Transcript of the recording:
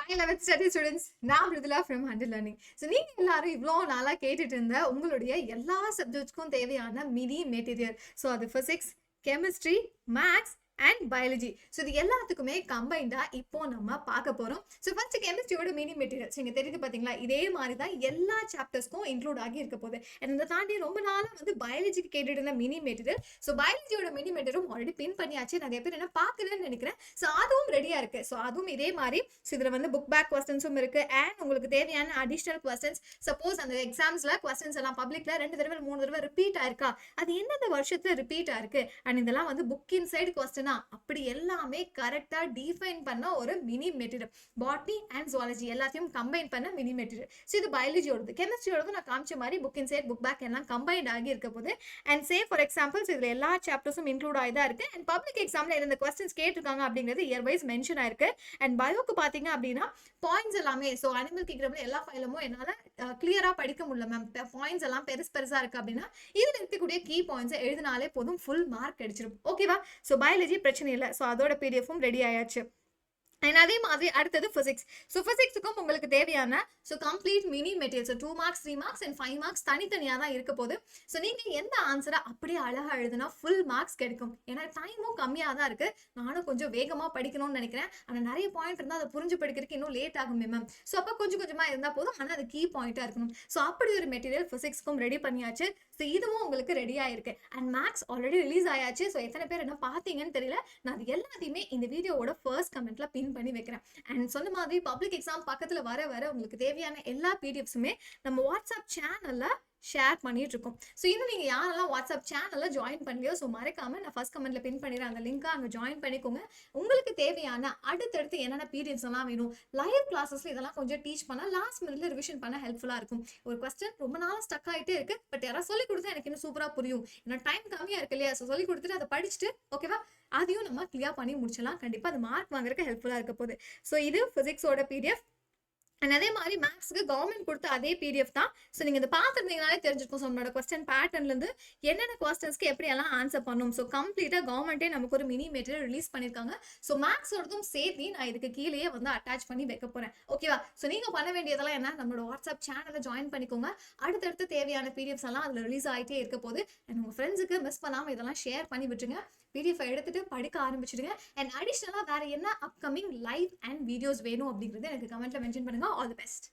Hi 11th standard students, நான் Mridula from Handle Learning. So நீங்க எல்லாரும் இவ்வளோ நாளா கேட்டுட்டு இருந்த உங்களுடைய எல்லா சப்ஜெக்ட்ஸ்க்கும் தேவையான மினி மெட்டீரியல். ஸோ அது physics, chemistry, maths and biology. So இது எல்லாத்துக்குமே கம்பைண்டா இப்போ நம்ம பார்க்க போறோம். ஸோ ஃபர்ஸ்ட் கெமிஸ்ட்ரியோட மினி மெட்டீரியல்ஸ் நீங்க தெரிஞ்சு பார்த்தீங்களா, இதே மாதிரி தான் எல்லா சாப்டர்ஸ்க்கும் இன்க்ளூட் ஆகி இருக்க போகுது. அண்ட் இதை தாண்டி ரொம்ப நாளா வந்து பயாலஜிக்கு கேட்டுட்டு இருந்த மினி மெட்டீரியல். ஸோ பயாலஜியோட மினி மெட்டீரியல் ஆல்ரெடி பின் பண்ணியாச்சு. நிறைய பேர் என்ன பார்க்கலன்னு நினைக்கிறேன். ஸோ அதுவும் ரெடியா இருக்கு. ஸோ அதுவும் இதே மாதிரி இதுல வந்து புக் பேக் கொஸ்டின்ஸும் இருக்கு. அண்ட் உங்களுக்கு தேவையான அடிஷனல் கொஸ்டின்ஸ், சப்போஸ் அந்த எக்ஸாம்ஸ்ல கொஸ்டின்ஸ் எல்லாம் பப்ளிக்ல 2 தடவை 3 தடவை ரிப்பீட் ஆயிருக்கா, அது எந்தெந்த வருஷத்துல ரிப்பீட் ஆயிருக்கு, அண்ட் இதெல்லாம் வந்து புக் இன்சைடு கொஸ்டின் அப்படி எல்லாமே கரெக்டா டிஃபைன் பண்ண ஒரு mini material. Botany and zoology எல்லாத்தையும் கம்பைன் பண்ண மினி மெட்டீரியல். ஸோ இது பயாலஜியோடது. கெமிஸ்ட்ரியோடது நான் காமிச்ச மாதிரி புக் இன்சைட் புக் பேக் எல்லாம் கம்பைன்ட் ஆகி இருக்க போது. அண்ட் சே ஃபார் எக்ஸாம்பிள்ஸ் இதுல எல்லா சாப்டர்ஸும் இன்க்ளூட் ஆகி தான் இருக்கு. அண்ட் பப்ளிக் எக்ஸாம்ல இந்த கொஸ்டின்ஸ் கேட்டிருக்காங்க அப்படிங்கிறது இயர் வைஸ் மென்ஷன் ஆயிருக்கு. அண்ட் பயோக்கு பாத்தீங்க அப்படின்னா பாயிண்ட்ஸ் எல்லாமே, ஸோ அனிமல் கிங்டம்ல எல்லா ஃபைலமும் என்னால கிளியரா படிக்க முடியல மேம், பாயிண்ட்ஸ் எல்லாம் பெருசா இருக்கு அப்படின்னா இதுல இருக்கக்கூடிய கீ பாயிண்ட்ஸ் எழுதினாலே போதும், ஃபுல் மார்க் அடிச்சிடும். ஓகேவா? ஸோ பயாலஜி பிரச்சனை இல்லை. ஸோ அதோட பிடிஎஃப்பும் ரெடி ஆயாச்சு. அண்ட் அதே மாதிரி அடுத்தது பிசிக்ஸ். ஸோ பிசிக்ஸுக்கும் உங்களுக்கு தேவையான so complete mini material. So 2 marks 3 marks and 5 marks தனித்தனியாக தான் இருக்க போது. ஸோ நீங்கள் எந்த ஆன்சரை அப்படியே அழகாக எழுதுனா ஃபுல் மார்க்ஸ் கிடைக்கும். ஏன்னா டைமும் கம்மியாக தான் இருக்கு. நானும் கொஞ்சம் வேகமாக படிக்கணும்னு நினைக்கிறேன். ஆனால் நிறைய பாயிண்ட் இருந்தால் அதை புரிஞ்சு படிக்கிறதுக்கு இன்னும் லேட் ஆகுமே மேம். ஸோ அப்போ கொஞ்சம் கொஞ்சமாக இருந்தால் போதும், ஆனால் அது கீ பாயிண்டாக இருக்கணும். ஸோ அப்படி ஒரு மெட்டீரியல் பிசிக்ஸ்க்கும் ரெடி பண்ணியாச்சு. ஸோ இதுவும் உங்களுக்கு ரெடி ஆயிருக்கு. அண்ட் மேக்ஸ் ஆல்ரெடி ரிலீஸ் ஆயாச்சு. ஸோ எத்தனை பேர் என்ன பார்த்தீங்கன்னு தெரியல. நான் அது எல்லாத்தையுமே இந்த வீடியோவோட ஃபர்ஸ்ட் கமெண்ட்ல பின் பண்ணி வைக்கிறேன். அண்ட் சொன்ன மாதிரி பப்ளிக் எக்ஸாம் பக்கத்துல வர உங்களுக்கு தேவையான எல்லா பிடிஎஃப்ஸுமே நம்ம வாட்ஸ்அப் சேனல்ல ஷேர் பண்ணிட்டு இருக்கோம். ஸோ இன்னும் நீங்க யாரெல்லாம் வாட்ஸ்அப் சேனல்ல ஜாயின் பண்ணலையோ, ஸோ மறக்காம நான் ஃபர்ஸ்ட் கமெண்ட்ல பின் பண்ணிடுறேன், அந்த லிங்கை அங்கே ஜாயின் பண்ணிக்கோங்க. உங்களுக்கு தேவையான அடுத்தடுத்து என்னென்ன பீரியட்ஸ் எல்லாம் வேணும், லைவ் கிளாஸஸ்ல இதெல்லாம் கொஞ்சம் டீச் பண்ண, லாஸ்ட் மினிட்ல ரிவிஷன் பண்ண ஹெல்ப்ஃபுல்லா இருக்கும். ஒரு கொஸ்டின் ரொம்ப நாள் ஸ்டக் ஆகிட்டே இருக்கு, பட் யாராவது சொல்லி கொடுத்தா எனக்கு இன்னும் சூப்பரா புரியும். ஏன்னா டைம் கம்மியா இருக்கு இல்லையா? ஸோ சொல்லி கொடுத்துட்டு அதை படிச்சுட்டு ஓகேவா, அதையும் நம்ம கிளியர் பண்ணி முடிச்சலாம். கண்டிப்பா அது மார்க் வாங்குறதுக்கு ஹெல்ப்ஃபுல்லா இருக்க போகுது. ஸோ இது பிசிக்ஸோட பிடிஎஃப். அண்ட் அதே மாதிரி மேக்ஸுக்கு கவர்மெண்ட் கொடுத்த அதே பிடிஎஃப் தான். ஸோ நீங்கள் இதை பார்த்துருந்தீங்கனாலே தெரிஞ்சிருக்கும். ஸோ நம்மளோட கொஸ்டின் பேட்டர்ன்லேருந்து என்னென்ன கொஸ்டின்ஸ்க்கு எப்படியெல்லாம் ஆன்சர் பண்ணணும். ஸோ கம்ப்ளீட்டாக கவர்மெண்ட்டே நமக்கு ஒரு மினி மெட்டீரியல் ரிலீஸ் பண்ணியிருக்காங்க. ஸோ மேக்ஸோடதும் சேர்த்து நான் இதுக்கு கீழேயே வந்து அட்டாச் பண்ணி வைக்க போகிறேன். ஓகேவா? ஸோ நீங்கள் பண்ண வேண்டியதெல்லாம் என்ன, நம்மளோட வாட்ஸ்அப் சேனலை ஜாயின் பண்ணிக்கோங்க. அடுத்தடுத்து தேவையான பிடிஎஃப்ஸ் எல்லாம் அதில் ரிலீஸ் ஆகிட்டே இருக்க போது. அண்ட் உங்கள் ஃப்ரெண்ட்ஸுக்கு மிஸ் பண்ணாமல் இதெல்லாம் ஷேர் பண்ணி விட்டுருங்க. பிடிஎஃப் எடுத்துட்டு படிக்க ஆரம்பிச்சிடுங்க. அண்ட் அடிஷ்னலாக வேற என்ன அப்கமிங் லைவ் அண்ட் வீடியோஸ் வேணும் அப்படிங்கிறது எனக்கு கமெண்ட்ல மென்ஷன் பண்ணுங்க. All the best.